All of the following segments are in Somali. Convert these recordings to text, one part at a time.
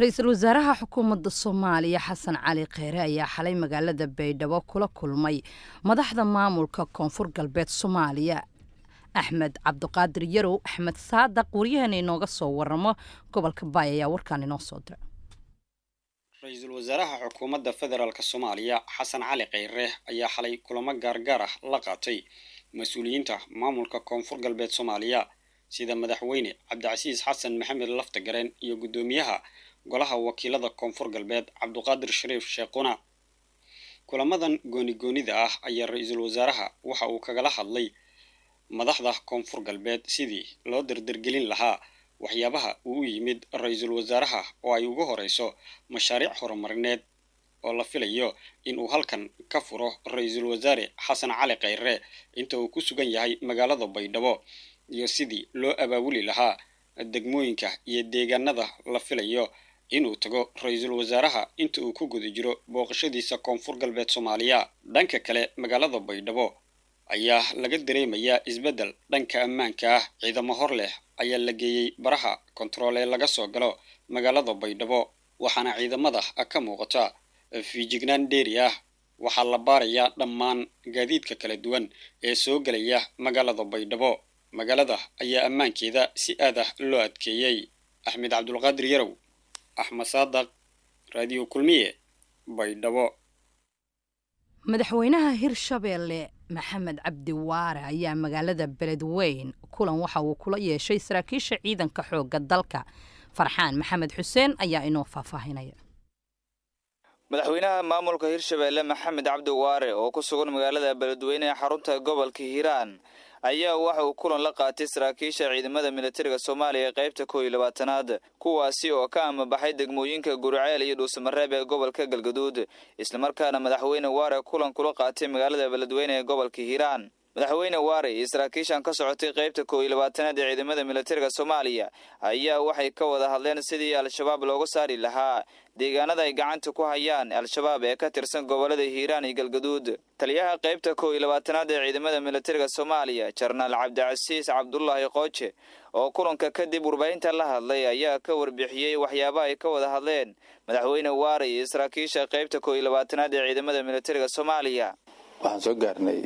رئيس الوزراء حكومة الصومالية حسن علي خيره ayaa xalay magaalada Baydhabo kula kulmay madaxda maamulka Koonfur Galbeed Soomaaliya Axmed Cabdiqaadir Yarow Axmed Saadaq wariyahana inooga soo waramo gobolka Baay ayaa warkaan inoo soo diray Ra'iisul Wasaaraha Xukuumadda Federaalka Soomaaliya Xasan Cali Kheyre ayaa xalay kulamo gaar ah la qaatay mas'uuliyiinta maamulka Koonfur Galbeed Soomaaliya sida madaxweyne Cabdicasiis Xasan Maxamed Laftagareen iyo gudoomiyaha golaha wakiilada Koonfur Galbeed Cabdiqaadir Shariif Sheekuna kulamadan gooni-goonida ah ayaa ra'iisul wasaaraha waxa uu kaga hadlay madaxda Koonfur Galbeed sidii loo dardargelin lahaa waxyaabaha uu yimid ra'iisul wasaaraha oo ay ugu horeyso mashaariic horumarineed oo la filayo in uu halkan ka furo ra'iisul wasaare Xasan Cali Kheyre inta uu ku sugan yahay magaalada Baydhabo iyo sidii loo abaabuli lahaa degmooyinka iyo deegaanada la filayo inuu tago ra'iisul wasaaraha inta uu ku guda jiro booqashadiisa Koonfur Galbeed Soomaaliya dhanka kale magaalada Baydhabo ayaa laga dareemayaa isbedel dhanka ammaanka ah ciidamo hor leh ayaa la geeyay baraha control ee laga soo galo magaalada Baydhabo waxaana ciidamada ka muuqata fiijignaan dheeri ah waxa la baarayaa dhammaan gaadiidka kala duwan ee soo galaya magaalada Baydhabo magaalada ayaa ammaankeeda si aad ah loo adkeeyay Axmed Cabdiqaadir Yarow Axmed Saadaq Radio Kulmiye Baydhabo madaxweynaha Hirshabeelle Maxamed Cabdi Waare ayaa magaalada Beledweyne kulan waxa uu kula yeeshay saraakiisha ciidanka xoogga dalka Farxaan Maxamed Xuseen ayaa inoo faahfaahinaya madaxweynaha maamulka Hirshabeelle Maxamed Cabdi Waare oo ku sugan magaalada Beledweyne ee xarunta gobolka Hiiraan ayaa waxa uu kulan la qaatay saraakiisha ciidamada militariga Soomaaliya ee qaybta 12aad kuwaasi oo ka amabaxay degmooyinka Gurceel iyo Dhuusamareeb ee gobolka Galgaduud isla markaana madaxweyne Waare kulan kula qaatay magaalada Beledweyne ee gobolka Hiiraan madaxweyne Waare iyo saraakiishan ka socotay qaybta 12aad ee ciidamada militariga Soomaaliya ayaa waxay ka wada hadleen sidii al-shabaab looga saari lahaa deegaanada ay gacanta ku hayaan al-shabaab ee ka tirsan gobolada Hiiraan iyo Galgaduud taliyaha qaybta 12aad ee ciidamada militariga Soomaaliya Jarnaal Cabdicasiis Cabdullaahi Qooje oo kulanka kadib warbaahinta la hadlay ayaa ka warbixiyay waxyaabaha ay ka wada hadleen madaxweyne Waare iyo saraakiisha qaybta 12aad ee ciidamada militariga Soomaaliya waxaan soo gaarnay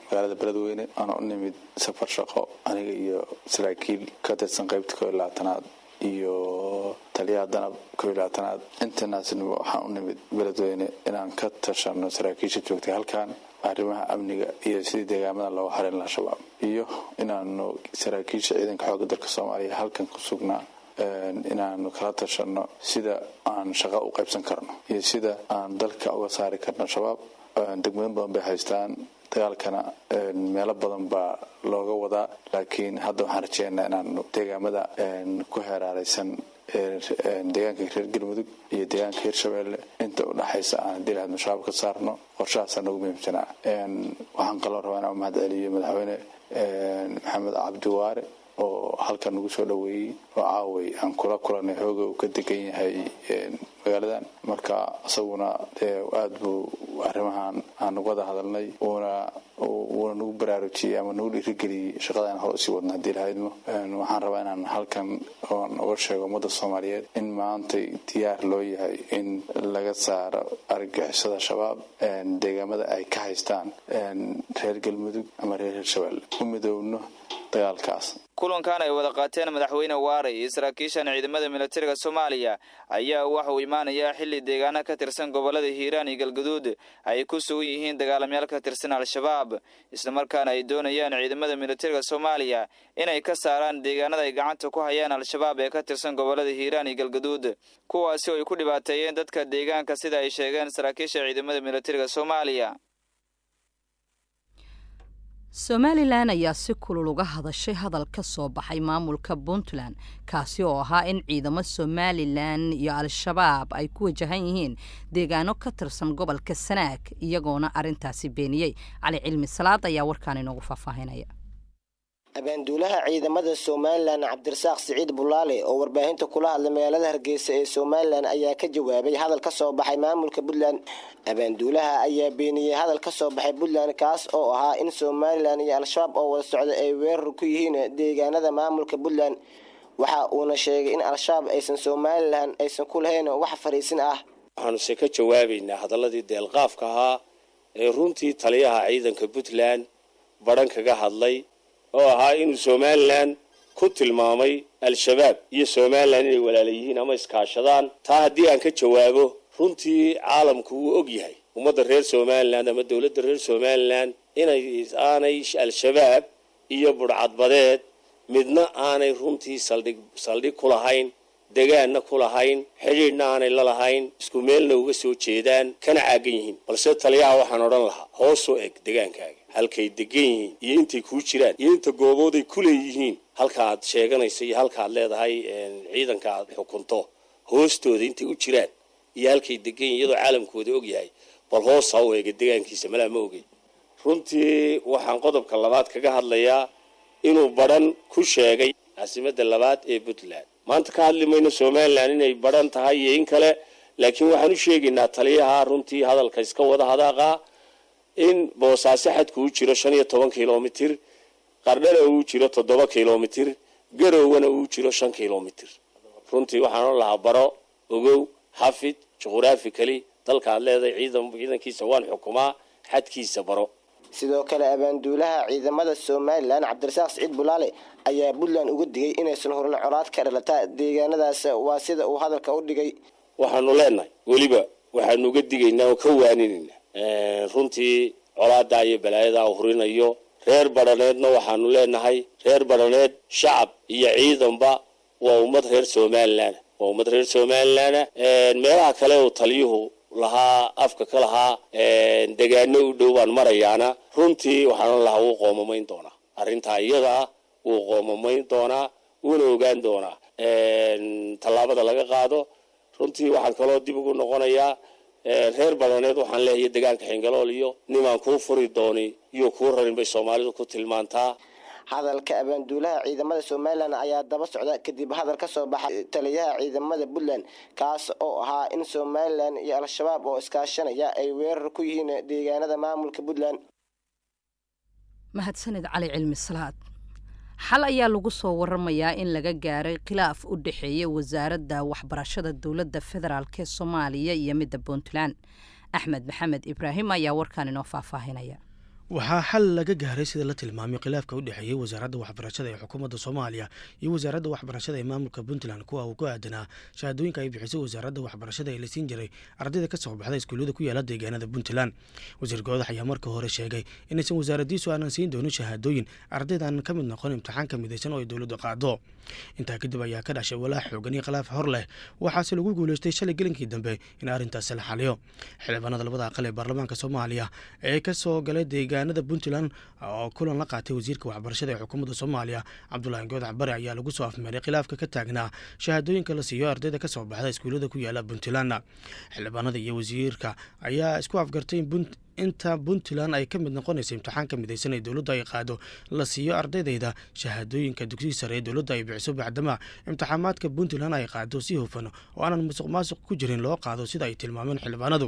magaalada Beledweyne aan u nimid safar shaqo aniga iyo saraakiil ka tirsan qaybta 12aad iyo taliyaha danab 12aad intaasna waxaan u nimid Beledweyne inaan ka tashano saraakiisha joogtay halkan arrimaha amniga iyo sidii deegaamada loo xareyn lahaa shabaab iyo inaanu saraakiisha ciidanka xoogga dalka Soomaaliya halkan ku sugnaa inaanu kala tashano sida aan shaqo u qaybsan karno iyo sida aan dalka uga saari karno shabaab degmooyin badan bay haystaan dagaalkana meelo badan baa looga wadaa laakiin hadda waxaan rajeynayaa inaanu deegaamada ku heeraraysan deegaanka reer Galmudug iyo deegaanka Hirshabeelle inta u dhaxaysa aan dilaadno shabaab ka saarno qorshahaas aan ugu muhiimsanaa waxaan kaloo rabaa inaan mahad celiyo madaxweyne Maxamed Cabdi Waare oo halkan ugu soo dhaweeyay oo caaway aan kula kulanay hooga uu ka degan yahay magaaladan marka asaguna aad buu arrimahan aan wada hadalnay oo nagu baraarujiyay ama nagu dhiirigeliyay shaqada aan hor u sii wadnaa dilahaydmo waxaan rabaa inaan halkan oo uga sheego ummadda Soomaaliyeed in maanta diyaar loo yahay in laga saaro argagixisada shabaab deegaamada ay ka haystaan reer Galmudug ama reer Hirshabeelle u midoowno dagaalkaas kulankan ay wada qaateen madaxweyne Waare iyo saraakiisha ciidamada militariga Soomaaliya ayaa waxa uu imaanayaa xilli deegaanada ka tirsan gobolada Hiiraan iyo Galgaduud ay ku sugan yihiin dagaalamayaal ka tirsan al-shabaab isla markaana ay doonayaan ciidamada militariga Soomaaliya inay ka saaraan deegaanada ay gacanta ku hayaan al-shabaab ee ka tirsan gobolada Hiiraan iyo Galgaduud kuwaasi oo ay ku dhibaateeyeen dadka deegaanka sida ay sheegeen saraakiisha ciidamada militariga Soomaaliya Somaliland ayaa si kulul uga hadashay hadal ka soo baxay maamulka Puntland kaasi oo ahaa in ciidamada Somaliland iyo al-shabaab ay ku wajahan yihiin deegaano ka tirsan gobolka Sanaag iyagoona arintaasi beeniyay Cali Cilmi Salaad ayaa warkaan inoogu faahfaahinaya abaanduulaha ciidamada Somaliland Cabdirasaaq Siciid Bulaale oo warbaahinta kula hadlay magaalada Hargeysa ee Somaliland ayaa ka jawaabay hadal ka soo baxay maamulka Puntland. abaanduulaha ayaa beeniyay hadal ka soo baxay Puntland kaas oo ahaa in Somaliland iyo Al-Shabaab oo wada socda ay weerar ku yihiin deegaanada maamulka Puntland. waxa uuna sheegay in Al-Shabaab aysan Somaliland aysan ku lahayn wax fariisin ah. waxaanu se ka jawaabaynaa hadaladii deelqaafka ahaa ee runtii taliyaha ciidanka Puntland baran kaga hadlay oo ahaa inuu Somaliland ku tilmaamay Al-Shabaab iyo Somaliland inay walaalayihiin ama iskaashadaan. taa haddii aan ka jawaabo runtii caalamku wuu og yahay ummadda reer Somaliland ama dawladda reer Somaliland inay aanay Al-Shabaab iyo burcadbadeed midna aanay runtii saldhig ku lahayn, deegaanna ku lahayn, xidhiidhna aanay la lahayn, isku meelna uga soo jeedaan kana caagan yihiin. balse taliyaha waxaan odhan lahaa hoos u eg deegaankaaga halkay degan yihiin iyo intay kuu jiraan iyo inta goobooday ku leeyihiin halkaaad sheeganayso iyo halkaad leedahay ciidanka aad xukunto hoostooda intay u jiraan iyo halkay degan yihiin iyadoo caalamkooda og yahay bal hoos ha u eega deegaankiisa malaa ma ogey. runtii waxaan qodobka labaad kaga hadlayaa inuu baran ku sheegay caasimadda labaad ee Puntland. maanta ka hadli mayno Somaliland inay baran tahay iyo in kale, laakiin waxaan u sheegaynaa taliyaha runtii hadalka iska wada hadaaqa in Boosaaso xadku uu jiro 15 kilomitir, Qardhana uu jiro 7 kilomitir, Garowana uu jiro 5 kilomitir. runtii waxaan lahaa baro ogow xafid juqraafikali dalka leedahay ciidankiisa waan xukumaa xadkiisa baro. sidoo kale abaanduulaha ciidamada Somaliland Cabdirasaaq Siciid Bulaale ayaa Puntland uga digay inaysan horan colaad ka dhalata deegaanadaas. waa sida uu hadalka u dhigay. waxaanu leenahay waliba waxaanu uga digaynaa oo ka waaninayna runtii colaada iyo balaayada horinayo reer baraneedna waxaanu leenahay reer baraneed shacab iyo ciidanba waa ummad reer Somaliland meelaha kale oo taliyuhu lahaa afka ka lahaa deegaano u dhow baan marayaana runtii waxaan lahaa uu qoomamayn doonaa arrinta iyada uu qoomamayn doonaa uuna ogaan doonaa tallaabada laga qaado. runtii waxaan kaloo dib ugu noqonayaa reer baraneed waxaan leeyahay deegaanka Xingalool iyo nimaan kuu furi dooni iyo kuu rarin bay Soomaalidu ku tilmaantaa. hadalka abaanduulaha ciidamada Somaliland ayaa daba socda kadib hadal ka soo baxay taliyaha ciidamada Puntland kaas oo ahaa in Somaliland iyo Al-Shabaab oo iskaashanaya ay weerar ku yihiin deegaanada maamulka Puntland. mahadsanid Cali Cilmi Salaad. xal ayaa lagu soo waramayaa in laga gaaray khilaaf u dhaxeeya wasaaradda waxbarashada dowladda federaalk ee Soomaaliya iyo midda Puntland. Axmed Maxamed Ibraahim ayaa warkan inoo faahfaahinaya. waxaa xal laga gaaray sida la tilmaamay khilaafka u dhaxeeyay wasaaradda waxbarashada ee xukuumadda Soomaaliya iyo wasaaradda waxbarashada ee maamulka Puntland kuwa uu ku aadanaa shahaadooyinka ay bixisay wasaaradda waxbarashada ee la siin jiray ardayda ka soo baxday iskuulada ku yaala deegaanada Puntland. wasiir Goodax ayaa marka hore sheegay inaysan wasaaraddiisu aanan siin doonin shahaadooyin ardaydan ka mid noqon imtixaanka midaysan oo ay dowladdu qaado. intaa kadib ayaa ka dhashay walaac xoogan iyo khilaaf hor leh waxaase lagu guuleystay shalay gelinkii dambe in arrintaasi la xaliyo. xildhibaanada labada aqal ee baarlamaanka Soomaaliya ee ka soo galay deegaanada Puntland oo kulan la qaatay wasiirka waxbarashada ee xukuumadda Soomaaliya Cabdullaahi Goodax Bare ayaa lagu soo afmeeray khilaafka ka taagnaa shahaadooyinka la siiyo ardayda ka soo baxda iskuulada ku yaala Puntland. xildhibaanada iyo wasiirka ayaa isku afgartay inta Puntland ay ka mid noqonayso imtixaanka midaysan ee dowladda ay qaado la siiyo ardaydeeda shahaadooyinka dugsiga sare ee dowladda ay bixiso bacdama imtixaamaadka Puntland ay qaado si hufan oo aanan musuqmaasuq ku jirin loo qaado sida ay tilmaameen xildhibaanadu.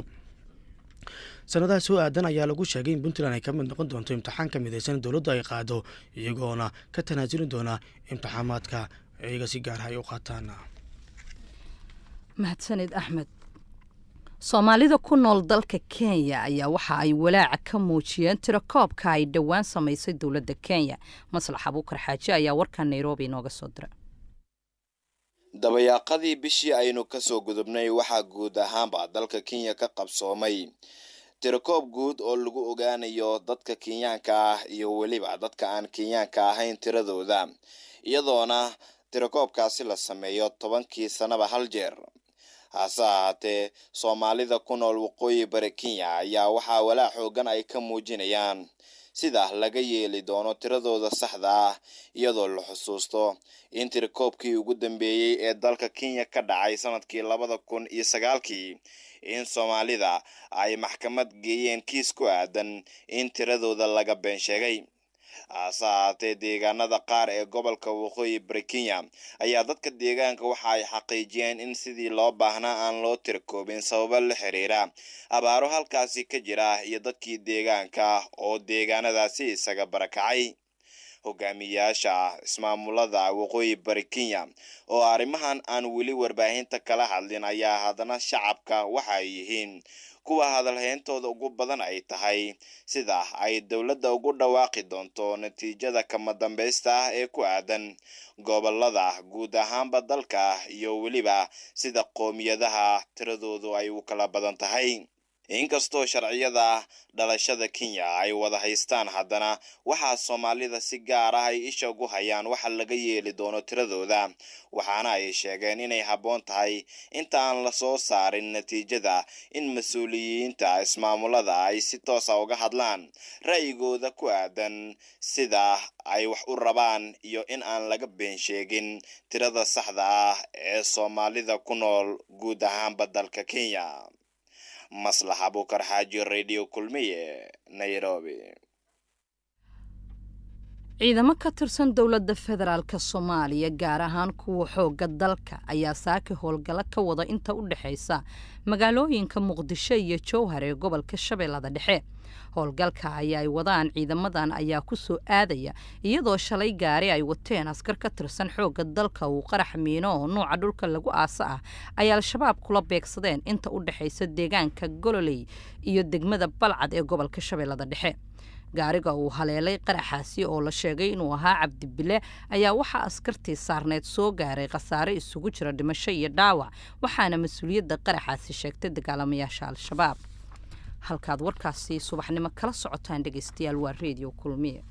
sanadaha soo aadan ayaa lagu sheegay in Puntland ay ka mid noqon doonto imtixaanka midaysan dowladda ay qaado iyagoona ka tanaasulin doona imtixaamaadka iyaga si gaar ah ay u qaataan. mahadsanid Axmed. Soomaalida ku nool dalka Kenya ayaa waxa ay walaac ka muujiyeen tirakoobka ay dhawaan samaysay dowladda Kenya. Maslax Abuukar Xaaji ayaa warkan Nairobi nooga soo diray. dabayaaqadii bishii aynu ka soo gudubnay waxaa guud ahaanba dalka Kenya ka qabsoomay tirakoob guud oo lagu ogaanayo dadka Kenyaanka ah iyo waliba dadka aan Kenyaanka ahayn tiradooda iyadoona tirakoobkaasi la sameeyo 10kii sanaba hal jeer. hase ahaatee Soomaalida ku nool waqooyi bari Kenya ayaa waxaa walaac xoogan ay ka muujinayaan sida laga yeeli doono tiradooda saxda ah iyadoo la xusuusto in tirakoobkii ugu dambeeyay ee dalka Kenya ka dhacay sanadkii 2009 in Soomaalida ay maxkamad geeyeen kiis ku aadan in tiradooda laga been sheegay. hase ahaatee deegaanada qaar ee gobolka waqooyi bari Kenya ayaa dadka deegaanka waxa ay xaqiijiyeen in sidii loo baahnaa aan loo tirakoobin sababo la xiriira abaaro halkaasi ka jira iyo dadkii deegaanka oo deegaanadaasi isaga barakacay. hogaamiyaasha ismaamulada waqooyi bari Kenya oo arrimahan aan weli warbaahinta kala hadlin ayaa haddana shacabka waxa ay yihiin kuwa hadalhayntooda ugu badan ay tahay sida ay dowladda ugu dhawaaqi doonto natiijada kama dambaysta ah ee ku aadan gobolada guud ahaanba dalka iyo weliba sida qoomiyadaha tiradoodu ay u kala badan tahay. inkastoo sharciyada dhalashada Kenya ay wada haystaan haddana waxaa Soomaalida si gaar ah ay isha ugu hayaan waxa laga yeeli doono tiradooda waxaana ay sheegeen inay habboon tahay inta aan la soo saarin natiijada in mas'uuliyiinta ismaamulada ay si toos ah uga hadlaan ra'yigooda ku aadan sida ay wax u rabaan iyo in aan laga been sheegin tirada saxda ah ee Soomaalida ku nool guud ahaanba dalka Kenya. Maslax Abukar Xaaji, Radio Kulmiye, Nairobi. ciidamo ka tirsan dowladda federaalka Soomaaliya gaar ahaan kuwa xooga dalka ayaa saaka howlgalo ka wada inta u dhaxaysa magaalooyinka Muqdisho iyo Jowhar ee gobolka Shabeellada Dhexe. howlgalka ay wadaan ciidamadan ayaa ku soo aadaya iyadoo shalay gaari ay wateen askar ka tirsan xooga dalka uu qarax miino oo nooca dhulka lagu aasa ah ay al-shabaab kula beegsadeen inta u dhaxaysa deegaanka Gololey iyo degmada Balcad ee gobolka Shabeellada Dhexe. gaariga uu haleelay qaraxaasi oo la sheegay inuu ahaa Cabdibile ayaa waxa askartii saarneed soo gaaray khasaare isugu jira dhimasho iyo dhaawac waxaana mas'uuliyadda qaraxaasi sheegtay dagaalamayaasha al-shabaab. halkaad warkaasi subaxnimo kala socotaan dhageystayaal waa Radio Kulmiye.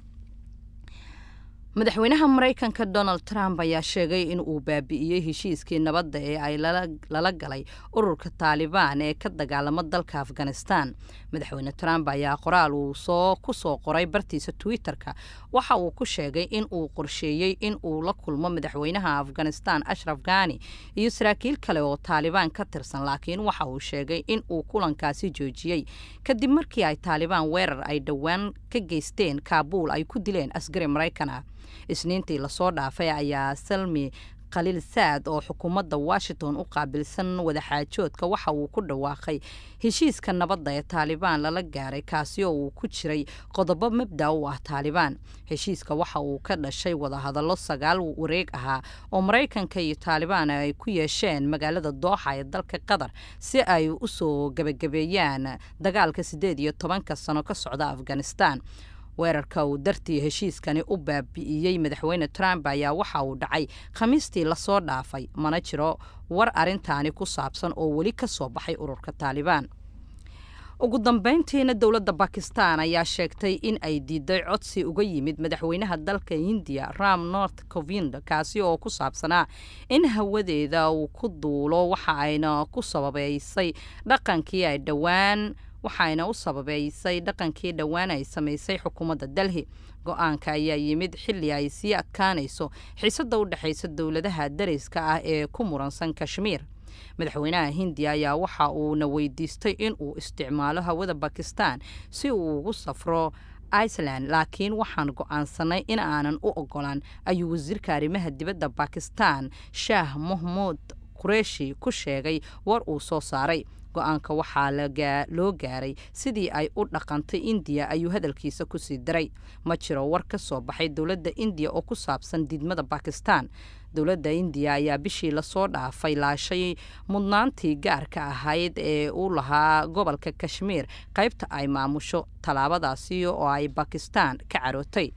madaxweynaha Mareykanka Donald Trump ayaa sheegay in uu baabi'iyay heshiiskii nabadda ee ay lala galay ururka Taliban ee ka dagaalama dalka Afghanistan. madaxweyne Trump ayaa qoraal uu ku soo qoray bartiisa Twitterka waxa uu ku sheegay in uu qorsheeyay in uu la kulmo madaxweynaha Afghanistan Ashraf Ghani iyo saraakiil kale oo Taliban ka tirsan laakiin waxa uu sheegay in uu kulankaasi joojiyay kadib markii ay Taliban weerar ay dhawaan ka geysteen Kabul ay ku dileen askari Mareykan ah. isniintii la soo dhaafay ayaa Salmi Khaliil Saad oo xukuumadda Washington u qaabilsan wadaxaajoodka waxa uu ku dhawaaqay heshiiska nabadda ee Taliban lala gaaray kaasi oo uu ku jiray qodobo mabda u ah Taliban. heshiiska waxa uu ka dhashay wadahadallo 9 wareeg ahaa oo Mareykanka iyo Taliban ay ku yeesheen magaalada Doha ee dalka Qatar si ay u soo gabagabeeyaan dagaalka 18 sano ka socda Afghanistan. weerarka uu dartii heshiiskani u baabi'iyay madaxweyne Trump ayaa waxa uu dhacay Khamiistii la soo dhaafay mana jiro war arintaani ku saabsan oo weli ka soo baxay ururka Taliban. ugu dambeyntiina dowladda Pakistan ayaa sheegtay in ay diiday codsi uga yimid madaxweynaha dalka India Ram Nath Kovind kaasi oo ku saabsanaa in hawadeeda uu ku duulo waxa ayna ku sababeysay dhaqankii ay dhawaan ay samaysay xukuumadda Delhi. go'aanka ayaa yimid xilli ay sii adkaanayso xiisadda u dhaxaysa dowladaha dariska ah ee ku muransan Kashmir. madaxweynaha Hindiya ayaa waxa uu na weydiistay in uu isticmaalo hawada Pakistan si uu ugu safro Iceland laakiin waxaan go'aansanay in aanan u ogolaan ayuu wasiirka arrimaha dibadda Pakistan Shah Mahmood Qureshi ku sheegay war uu soo saaray. go'aanka waxaa loo gaaray sidii ay u dhaqantay India ayuu hadalkiisa ku sii daray. ma jiro war ka soo baxay dowladda India oo ku saabsan diidmada Pakistan. dowladda India ayaa bishii la soo dhaafay laashay mudnaantii gaarka ahayd ee uu lahaa gobolka Kashmir qaybta ay maamusho talaabadaasi oo ay Pakistan ka carootay.